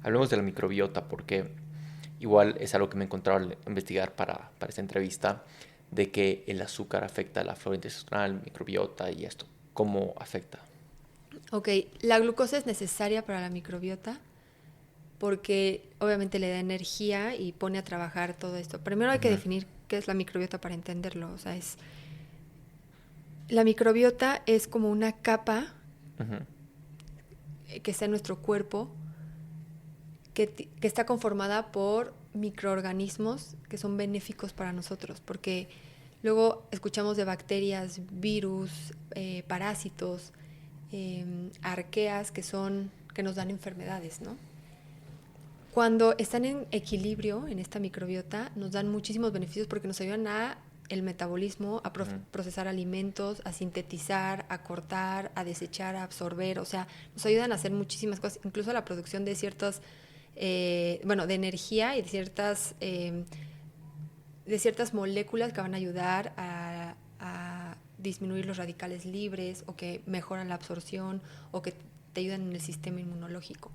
hablemos de la microbiota, porque igual es algo que me he encontrado al investigar para esta entrevista, de que el azúcar afecta a la flora intestinal, microbiota y esto. ¿Cómo afecta? Ok, la glucosa es necesaria para la microbiota porque obviamente le da energía y pone a trabajar todo esto. Primero hay que Ujú, definir qué es la microbiota para entenderlo. O sea, la microbiota es como una capa ujú, que está en nuestro cuerpo que está conformada por microorganismos que son benéficos para nosotros, porque luego escuchamos de bacterias, virus, parásitos, arqueas que nos dan enfermedades, ¿no? Cuando están en equilibrio en esta microbiota, nos dan muchísimos beneficios porque nos ayudan a el metabolismo, a ujú. procesar alimentos, a sintetizar, a cortar, a desechar, a absorber, o sea, nos ayudan a hacer muchísimas cosas, incluso la producción de ciertos, de energía y de ciertas moléculas que van a ayudar a disminuir los radicales libres o que mejoran la absorción o que te ayudan en el sistema inmunológico.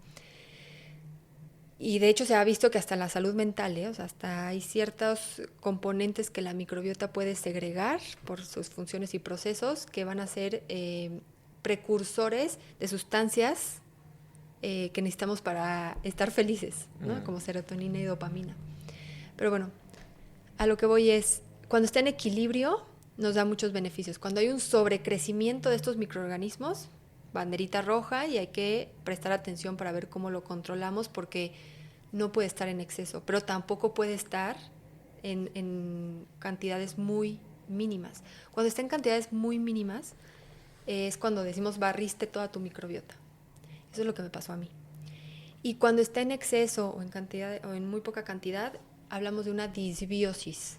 Y de hecho se ha visto que hasta en la salud mental, o sea, hasta hay ciertos componentes que la microbiota puede segregar por sus funciones y procesos que van a ser precursores de sustancias que necesitamos para estar felices, ¿no? Mm, Como serotonina y dopamina. Pero bueno, a lo que voy es, cuando está en equilibrio nos da muchos beneficios. Cuando hay un sobrecrecimiento de estos microorganismos, banderita roja y hay que prestar atención para ver cómo lo controlamos porque no puede estar en exceso, pero tampoco puede estar en cantidades muy mínimas. Cuando está en cantidades muy mínimas es cuando decimos barriste toda tu microbiota. Eso es lo que me pasó a mí. Y cuando está en exceso o en cantidad o en muy poca cantidad, hablamos de una disbiosis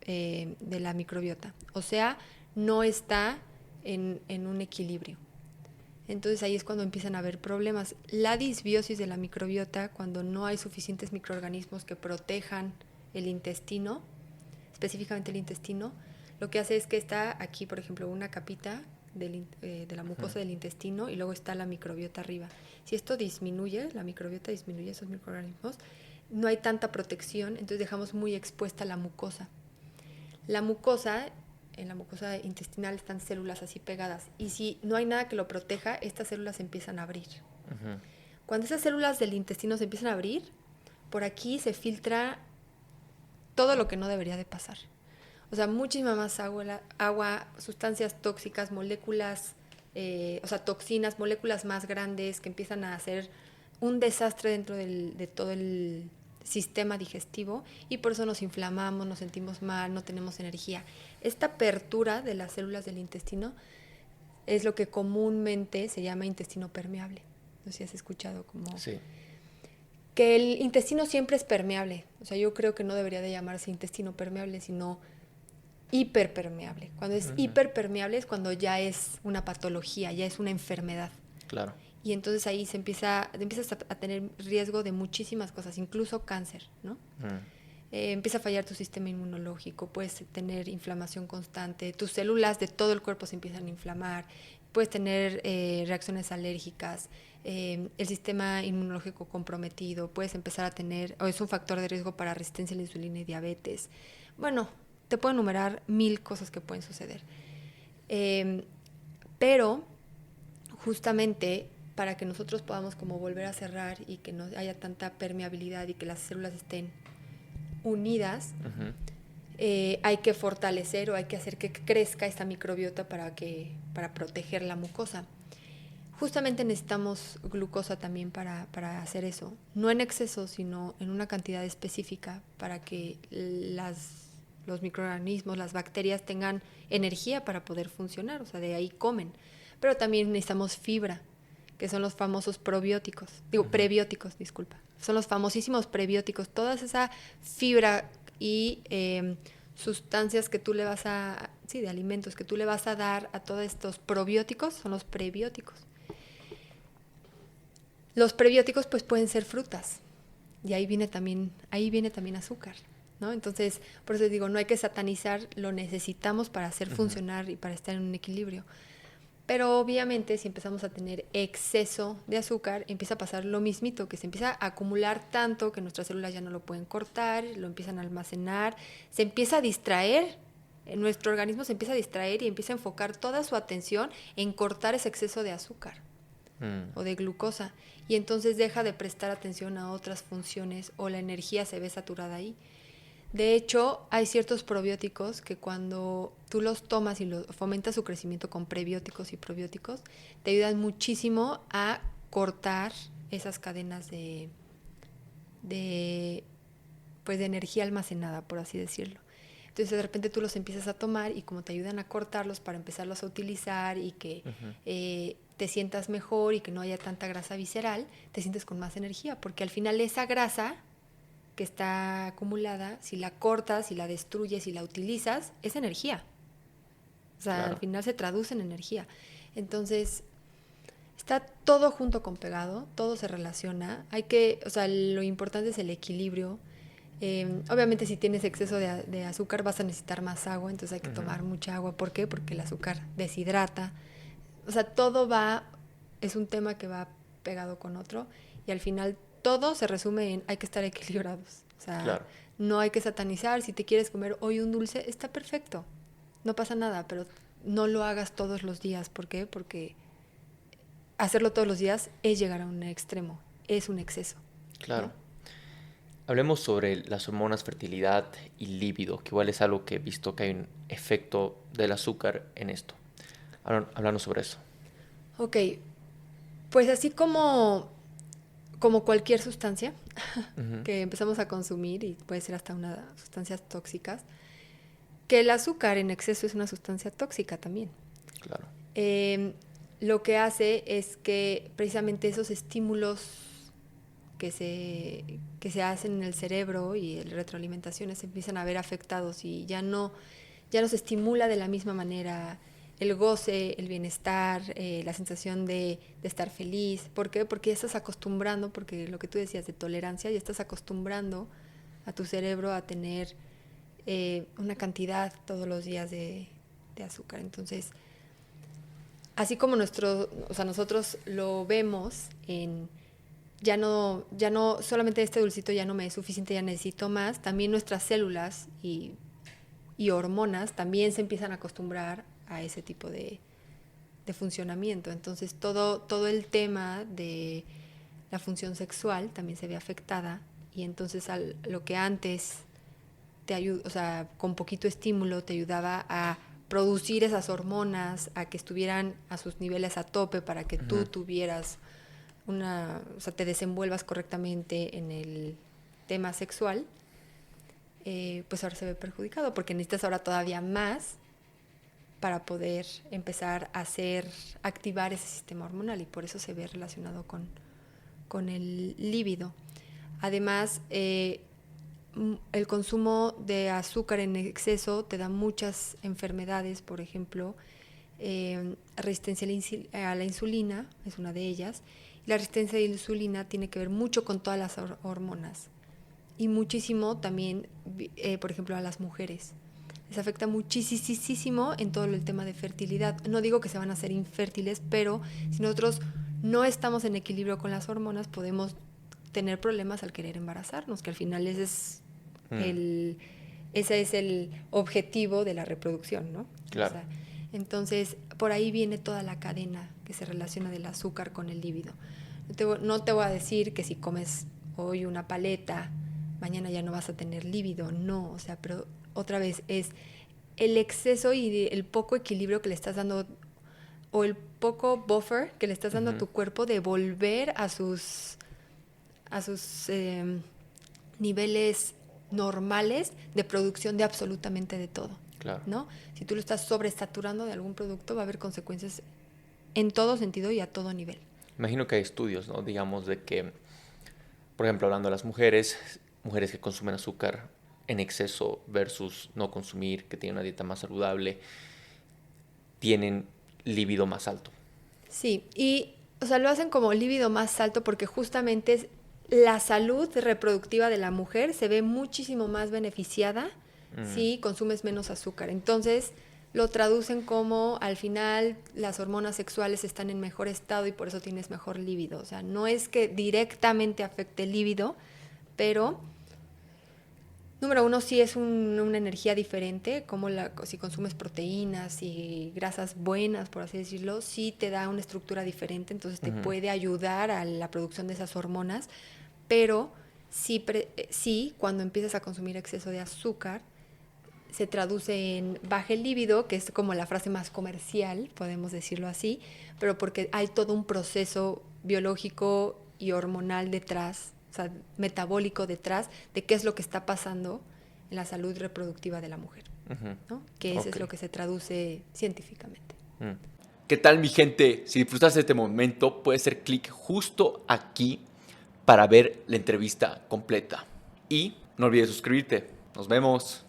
de la microbiota. O sea, no está en un equilibrio. Entonces ahí es cuando empiezan a haber problemas. La disbiosis de la microbiota, cuando no hay suficientes microorganismos que protejan el intestino, específicamente el intestino, lo que hace es que está aquí, por ejemplo, una capita de la ujú. mucosa del intestino y luego está la microbiota arriba. Si esto disminuye, la microbiota disminuye esos microorganismos, no hay tanta protección, entonces dejamos muy expuesta la mucosa. La mucosa, en la mucosa intestinal están células así pegadas y si no hay nada que lo proteja, estas células se empiezan a abrir. Ujú. Cuando esas células del intestino se empiezan a abrir, por aquí se filtra todo lo que no debería de pasar. O sea, muchísima más agua, sustancias tóxicas, moléculas, o sea, toxinas, moléculas más grandes que empiezan a hacer un desastre dentro de todo el sistema digestivo y por eso nos inflamamos, nos sentimos mal, no tenemos energía. Esta apertura de las células del intestino es lo que comúnmente se llama intestino permeable. No sé si has escuchado como Sí. que el intestino siempre es permeable. O sea, yo creo que no debería de llamarse intestino permeable, sino hiperpermeable. Cuando es Ujú. hiperpermeable es cuando ya es una patología, ya es una enfermedad. Claro. Y entonces ahí empiezas a tener riesgo de muchísimas cosas, incluso cáncer, ¿no? Mm, Empieza a fallar tu sistema inmunológico, puedes tener inflamación constante, tus células de todo el cuerpo se empiezan a inflamar, puedes tener reacciones alérgicas, el sistema inmunológico comprometido, puedes empezar a tener, o es un factor de riesgo para resistencia a la insulina y diabetes. Bueno, te puedo enumerar 1000 cosas que pueden suceder. Eh, pero justamente para que nosotros podamos como volver a cerrar y que no haya tanta permeabilidad y que las células estén unidas, ujú. hay que fortalecer o hay que hacer que crezca esta microbiota para proteger la mucosa. Justamente necesitamos glucosa también para hacer eso, no en exceso, sino en una cantidad específica para que los microorganismos, las bacterias tengan energía para poder funcionar, o sea, de ahí comen. Pero también necesitamos fibra, que son los famosos probióticos, digo, Ujú. prebióticos, disculpa. Son los famosísimos prebióticos, toda esa fibra y sustancias que tú le vas a, sí, de alimentos que tú le vas a dar a todos estos probióticos, son los prebióticos. Los prebióticos pues pueden ser frutas y ahí viene también azúcar, ¿no? Entonces, por eso digo, no hay que satanizar, lo necesitamos para hacer Ujú. funcionar y para estar en un equilibrio. Pero obviamente si empezamos a tener exceso de azúcar, empieza a pasar lo mismito, que se empieza a acumular tanto que nuestras células ya no lo pueden cortar, lo empiezan a almacenar, se empieza a distraer, nuestro organismo se empieza a distraer y empieza a enfocar toda su atención en cortar ese exceso de azúcar o de glucosa. Y entonces deja de prestar atención a otras funciones o la energía se ve saturada ahí. De hecho, hay ciertos probióticos que cuando tú los tomas y fomentas su crecimiento con prebióticos y probióticos, te ayudan muchísimo a cortar esas cadenas pues de energía almacenada, por así decirlo. Entonces, de repente tú los empiezas a tomar y como te ayudan a cortarlos para empezarlos a utilizar y que te sientas mejor y que no haya tanta grasa visceral, te sientes con más energía, porque al final esa grasa que está acumulada, si la cortas, si la destruyes, si la utilizas, es energía. O sea, Claro. al final se traduce en energía. Entonces, está todo junto con pegado, todo se relaciona. O sea, lo importante es el equilibrio. Obviamente si tienes exceso de azúcar vas a necesitar más agua, entonces hay que tomar mucha agua. ¿Por qué? Porque el azúcar deshidrata. O sea, es un tema que va pegado con otro y al final todo se resume en hay que estar equilibrados. O sea, Claro. no hay que satanizar. Si te quieres comer hoy un dulce, está perfecto. No pasa nada, pero no lo hagas todos los días. ¿Por qué? Porque hacerlo todos los días es llegar a un extremo, es un exceso. Claro. ¿No? Hablemos sobre las hormonas fertilidad y líbido, que igual es algo que he visto que hay un efecto del azúcar en esto. Háblanos sobre eso. Ok, pues así como cualquier sustancia que empezamos a consumir, y puede ser hasta unas sustancias tóxicas, que el azúcar en exceso es una sustancia tóxica también. Claro. Lo que hace es que precisamente esos estímulos que se hacen en el cerebro y la retroalimentación se empiezan a ver afectados y ya no se estimula de la misma manera el goce, el bienestar, la sensación de estar feliz. ¿Por qué? Porque ya estás acostumbrando, porque lo que tú decías de tolerancia, ya estás acostumbrando a tu cerebro a tener una cantidad todos los días de azúcar. Entonces, así como nosotros lo vemos en ya no solamente este dulcito ya no me es suficiente, ya necesito más, también nuestras células y hormonas también se empiezan a acostumbrar a ese tipo de funcionamiento. Entonces todo el tema de la función sexual también se ve afectada y entonces lo que antes te ayuda, o sea, con poquito estímulo te ayudaba a producir esas hormonas, a que estuvieran a sus niveles a tope para que tú tuvieras o sea, te desenvuelvas correctamente en el tema sexual, pues ahora se ve perjudicado porque necesitas ahora todavía más para poder empezar a activar ese sistema hormonal y por eso se ve relacionado con el líbido. Además, el consumo de azúcar en exceso te da muchas enfermedades, por ejemplo, resistencia a la insulina es una de ellas. La resistencia a la insulina tiene que ver mucho con todas las hormonas y muchísimo también, por ejemplo, a las mujeres. Les afecta muchísimo en todo el tema de fertilidad. No digo que se van a hacer infértiles, pero si nosotros no estamos en equilibrio con las hormonas, podemos tener problemas al querer embarazarnos, que al final ese es el objetivo de la reproducción, ¿no? Claro. O sea, entonces, por ahí viene toda la cadena que se relaciona del azúcar con el líbido. No te voy a decir que si comes hoy una paleta, mañana ya no vas a tener líbido, no, o sea, pero otra vez es el exceso y el poco equilibrio que le estás dando o el poco buffer que le estás dando a tu cuerpo de volver a sus niveles normales de producción de absolutamente de todo. Claro. ¿No? Si tú lo estás sobresaturando de algún producto, va a haber consecuencias en todo sentido y a todo nivel. Imagino que hay estudios, ¿no? Digamos de que, por ejemplo, hablando de las mujeres que consumen azúcar en exceso versus no consumir, que tienen una dieta más saludable, tienen líbido más alto. Sí, y o sea, lo hacen como líbido más alto porque justamente la salud reproductiva de la mujer se ve muchísimo más beneficiada si consumes menos azúcar. Entonces, lo traducen como al final las hormonas sexuales están en mejor estado y por eso tienes mejor líbido. O sea, no es que directamente afecte el líbido, pero número uno, sí es una energía diferente, como si consumes proteínas y grasas buenas, por así decirlo, sí te da una estructura diferente, entonces te puede ayudar a la producción de esas hormonas, pero sí, cuando empiezas a consumir exceso de azúcar, se traduce en baja el líbido, que es como la frase más comercial, podemos decirlo así, pero porque hay todo un proceso biológico y hormonal detrás, o sea, metabólico detrás de qué es lo que está pasando en la salud reproductiva de la mujer, ¿no? Que eso es lo que se traduce científicamente. ¿Qué tal, mi gente? Si disfrutaste de este momento, puedes hacer clic justo aquí para ver la entrevista completa. Y no olvides suscribirte. Nos vemos.